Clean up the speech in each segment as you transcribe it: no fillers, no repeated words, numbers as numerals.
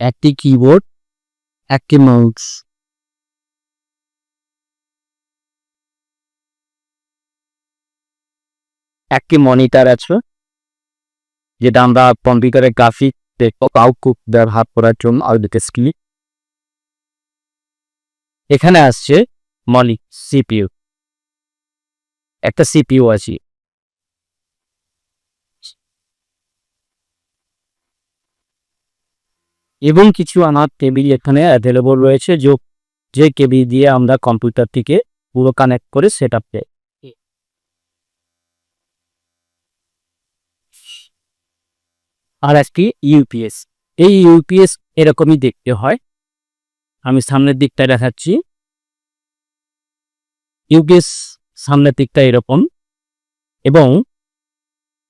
একটি কিবোর্ড, একটি মাউস, একটি মনিটর আছে যেটা আমরা কম্পিউটারে গ্রাফিক আউটপুট ব্যবহার করার জন্য আউটপুট স্ক্রিন। এখানে আসছে সিপিইউ, একটা সিপিইউ আছে এবং কিছু আমার কেবিল এখানে অ্যাভেলেবল রয়েছে, যে কেবিল দিয়ে আমরা কম্পিউটারটিকে পুরো কানেক্ট করে সেট আপ করি। আর একটি ইউপিএস, এই ইউপিএস এরকমই দেখতে হয়। আমি সামনের দিকটা দেখাচ্ছি। ইউপিএস সামনের দিকটা এরকম এবং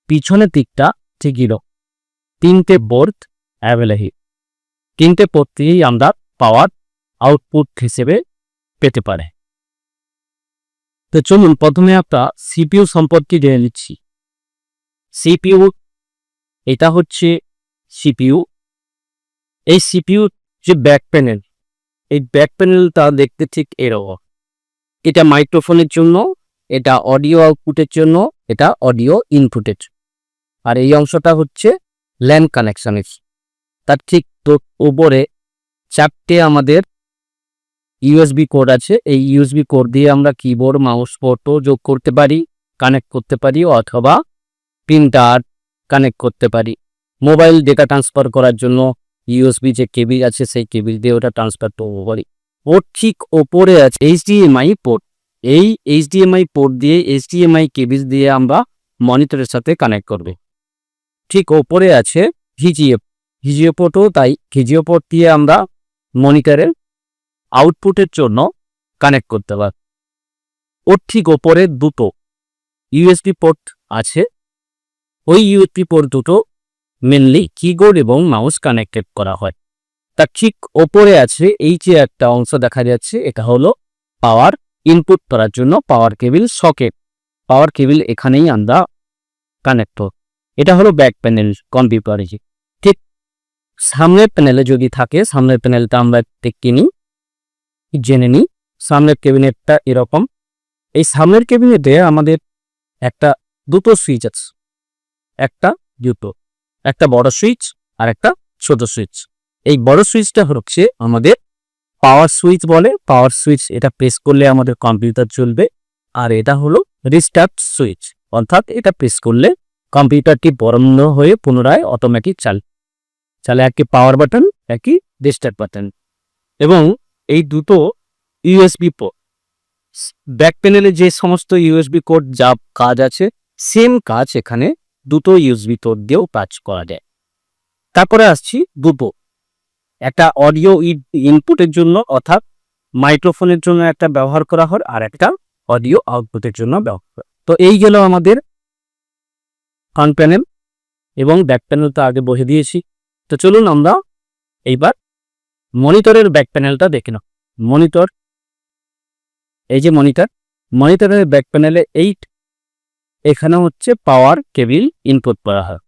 পিছনের দিকটা ঠিক এরকম। তিনটে বোর্ড অ্যাভেলেবল, তিনটে পোর্ট দিয়েই আমরা পাওয়ার আউটপুট হিসেবে পেতে পারে। তো চলুন প্রথমে আমরা সিপিইউ সম্পর্কে জেনে নিচ্ছি। সিপিইউ, এটা হচ্ছে সিপিইউ। এই সিপিইউ যে ব্যাক প্যানেল, এই ব্যাক প্যানেলটা দেখতে ঠিক এরকম। এটা মাইক্রোফোনের জন্য, এটা অডিও আউটপুটের জন্য, এটা অডিও ইনপুটের। আর এই অংশটা হচ্ছে ল্যান কানেকশনের। তার ঠিক উপরে চারটে আমাদের ইউএসবি কোড আছে। এই ইউএসবি কোড দিয়ে আমরা কিবোর্ড, মাউস পোর্টও যোগ করতে পারি, কানেক্ট করতে পারি, অথবা প্রিন্টার কানেক্ট করতে পারি। মোবাইল ডেটা ট্রান্সফার করার জন্য ইউএসবি যে কেবিল আছে সেই কেবিল দিয়ে ওটা ট্রান্সফার করতে পারি। ওর ঠিক ওপরে আছে এইচডিএমআই পোর্ট। এই এইচডিএমআই পোর্ট দিয়ে, এইচডিএমআই কেবিল দিয়ে আমরা মনিটরের সাথে কানেক্ট করব। ঠিক ওপরে আছে ভিজিএ পোর্টও তাই। ভিজিএ পোর্ট দিয়ে আমরা মনিটরের আউটপুটের জন্য কানেক্ট করতে পারি। ওর ঠিক ওপরে দুটো ইউএসবি পোর্ট আছে। ওই ইউএসবি পোর্ট দুটো মেনলি কিবোর্ড এবং মাউস কানেক্টেড করা হয়। তার ঠিক ওপরে আছে এই যে একটা অংশ দেখা যাচ্ছে, এটা হলো পাওয়ার ইনপুট করার জন্য পাওয়ার কেবিল সকেট। পাওয়ার কেবিল এখানেই আমরা কানেক্ট করি। এটা হলো ব্যাক প্যানেল কম্পিউটারে। ঠিক সামনের প্যানেলে যদি থাকে, সামনের প্যানেলটা আমরা দেখে নিই, জেনে নিই। সামনের ক্যাবিনেটটা এরকম। এই সামনের ক্যাবিনেটে আমাদের দুটো সুইচ আছে, একটা বড় সুইচ আর একটা ছোট সুইচ। এই বড় সুইচটা হচ্ছে আমাদের পাওয়ার সুইচ বলে। পাওয়ার সুইচ, এটা প্রেস করলে আমাদের কম্পিউটার চলবে। আর এটা হলো রিস্টার্ট সুইচ, অর্থাৎ এটা প্রেস করলে কম্পিউটারটি বন্ধ হয়ে পুনরায় অটোমেটিক চালে। একটি পাওয়ার বাটন, একটি রিস্টার্ট বাটন। এবং এই দুটো ইউএসবি পোর্ট, ব্যাক প্যানেলে যে সমস্ত ইউএসবি কোড যা কাজ আছে, সেম কাজ এখানে দুটো ইউএসবি পোর্ট দিয়েও কাজ করা যায়। তারপরে আসছি দুটো, একটা অডিও ইনপুটের জন্য অর্থাৎ মাইক্রোফোনের জন্য একটা ব্যবহার করা হয়, আর একটা অডিও আউটপুটের জন্য ব্যবহার করা। তো এই গেল আমাদের ফ্রন্ট প্যানেল এবং ব্যাক প্যানেল তো আগে বসে দিয়েছি। তো চলুন আমরা এইবার মনিটরের ব্যাক প্যানেলটা দেখে নাও। মনিটর, এই যে মনিটরের ব্যাক প্যানেলে এখানে হচ্ছে পাওয়ার কেবিল ইনপুট করা হয়।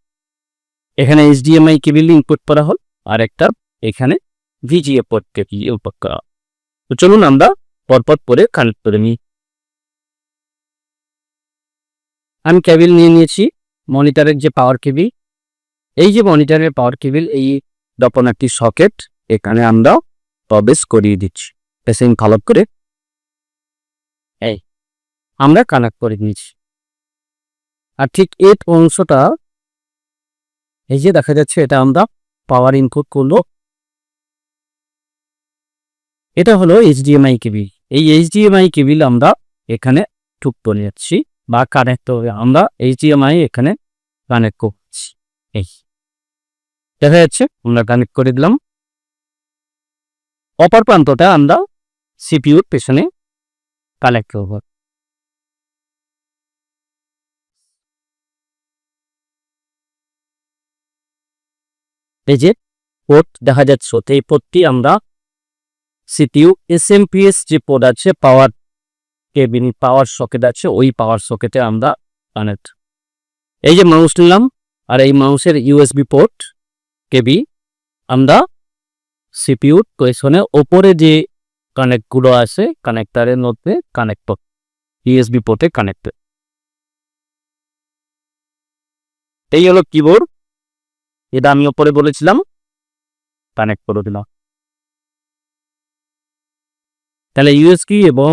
এখানে এইচডিএমআই কেবিল ইনপুট করা হল, আর একটা এখানে ভিজিএ পোর্ট কেবিল ইনপুট করা। তো চলুন আমরা পরপর করে কানেক্ট করে নিই। আমি কেবিল নিয়ে নিয়েছি মনিটরের যে পাওয়ার কেবিল। এই যে মনিটরের পাওয়ার কেবিল, এই দপন একটি সকেট এখানে আমরা প্রবেশ করিয়ে দিচ্ছি। পেসিং ভালো করে এই আমরা কানেক্ট করে নিয়েছি। আর ঠিক এই অংশটা এই যে দেখা যাচ্ছে, এটা আমরা পাওয়ার ইনপুট করলো। এটা হলো এইচডিএমআই কেবিল। এই এইচডিএমআই কেবিল আমরা এখানে ঠুক করে যাচ্ছি বা কানেক্ট হবে। আমরা এইচডিএমআই এখানে কানেক্ট করছি। এই দেখা যাচ্ছে আমরা কানেক্ট করে দিলাম। অপর প্রান্তটা আমরা সিপিইউর পেছনে কানেক্ট করব। এই যে পোর্ট দেখা যাচ্ছে, এই পোর্টটি আমরা সিপিইউ এসএমপিএস যে পোর্ট আছে, পাওয়ার কেবিল পাওয়ার সকেট আছে, ওই পাওয়ার সকেটে আমরা কানেক্ট। এই যে মাউস নিলাম, আর এই মাউসের ইউএসবি পোর্ট কেবি আমরা সিপিইউর পেছনে ওপরে যে কানেক্টগুলো আছে কানেক্টারের মধ্যে কানেক্টর ইউএসবি পোর্টে কানেক্টেড। এই হলো কিবোর্ড, এটা আমি ওপরে বলেছিলাম কানেক্ট করে দিলাম। তাহলে ইউএসবি এবং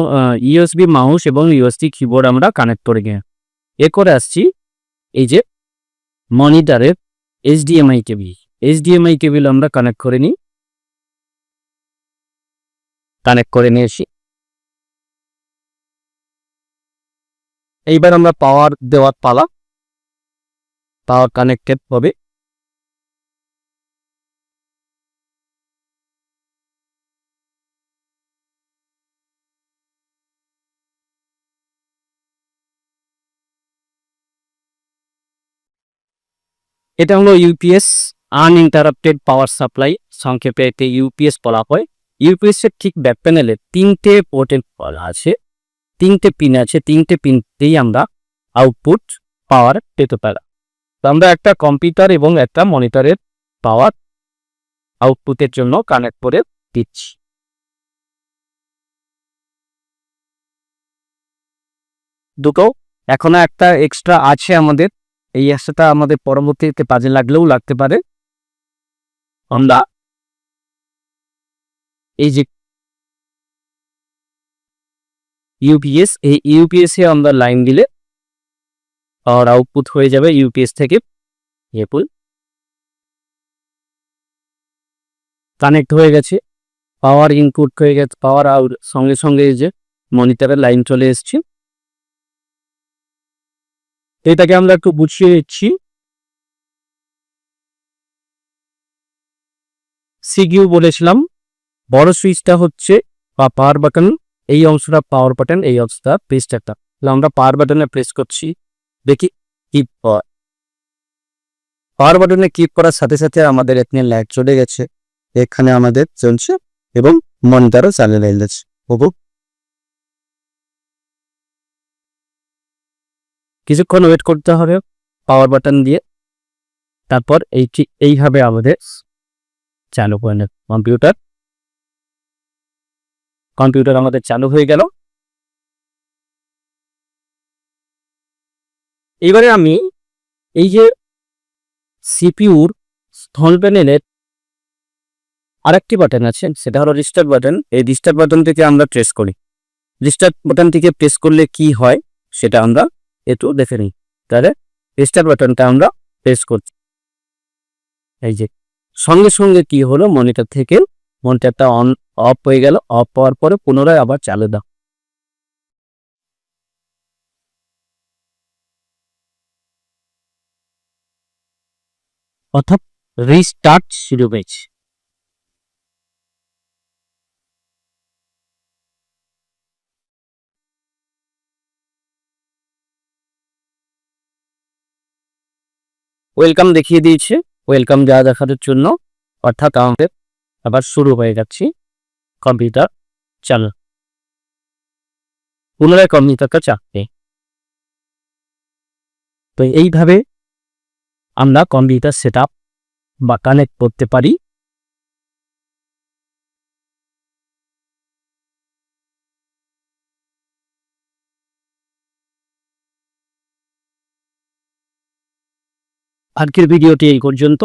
ইউএসবি মাউস এবং ইউএসবি কিবোর্ড আমরা কানেক্ট করে গিয়ে এ করে আসছি এই যে মনিটরের এইচডিএমআই কেবল। এইচডিএমআই কেবল আমরা কানেক্ট করে নিই, কানেক্ট করে নিয়েছি। এইবার আমরা পাওয়ার দেওয়ার পালা, পাওয়ার কানেক্টেড হবে। এটা হলো ইউপিএস, আনইন্টারাপ্টেড পাওয়ার সাপ্লাই, সংক্ষেপে এতে ইউপিএস বলা হয়। ইউপিএস এর ঠিক ব্যাক প্যানেলে 3টে পোর্টের আছে, 3টে পিন আছে, 3টে পিনতেই আমরা আউটপুট পাওয়ার পেতে পারি। তো আমরা একটা কম্পিউটার এবং একটা মনিটরের পাওয়ার আউটপুটের জন্য কানেক্ট করে দিচ্ছি। দুটো এখনো একটা এক্সট্রা আছে আমাদের, এই এক্সট্রাটা আমাদের পরবর্তীতে কাজে লাগলেও লাগতে পারে। আমরা এই যে ইউপিএস, এই ইউপিএস এ আমরা লাইন দিলে পাওয়ার আউটপুট হয়ে যাবে ইউপিএস থেকে। এপুল কানেক্ট হয়ে গেছে, পাওয়ার ইনপুট হয়ে গেছে, পাওয়ার আউট সঙ্গে সঙ্গে এই যে মনিটরের লাইন চলে এসেছে। এটাকে আমরা একটু বুঝিয়ে দিচ্ছি। সিকিউ বলেছিলাম, বড় সুইচটা হচ্ছে বা পাওয়ার বাটন, এই অংশটা পাওয়ার বাটন, এই অংশটা প্রেসটা। আমরা পাওয়ার বাটনে প্রেস করছি, দেখি কিপ হয়। পাওয়ার বাটনে ক্লিক করার সাথে সাথে আমাদের এখানে লাইট চলে গেছে, এখানে আমাদের চলছে এবং মনিটরও চালিয়ে যাচ্ছে। কিছুক্ষণ ওয়েট করতে হবে পাওয়ার বাটন দিয়ে, তারপর এইভাবে আমাদের চালু করে নেব কম্পিউটার আমাদের চালু হয়ে গেল। এবারে আমি এই যে সিপিইউর স্থল প্যানেলের আরেকটি বাটন আছে, সেটা হলো রিস্টার্ট বাটন। এই রিস্টার্ট বাটন থেকে আমরা প্রেস করি। রিস্টার্ট বাটন থেকে প্রেস করলে কি হয় সেটা আমরা একটু দেখে নিই। তাহলে রিস্টার্ট বাটনটা আমরা প্রেস করছি, এই যে সঙ্গে সঙ্গে কি হলো, মনিটর থেকে মনিটরটা অন অফ হয়ে গেল। অফ হওয়ার পরে পুনরায় আবার চালু দাও, অর্থাৎ রিস্টার্ট শুরু হয়েছে। ওয়েলকাম দেখিয়ে দিয়েছে, ওয়েলকাম যা দেখানোর জন্য, অর্থাৎ আমাদের আবার শুরু হয়ে যাচ্ছি কম্পিউটার চালু। পুনরায় কম্পিউটারটা চাপবে। তো এইভাবে আমরা কম্পিউটার সেটআপ বা কানেক্ট করতে পারি। আজকের ভিডিওটি এই পর্যন্ত।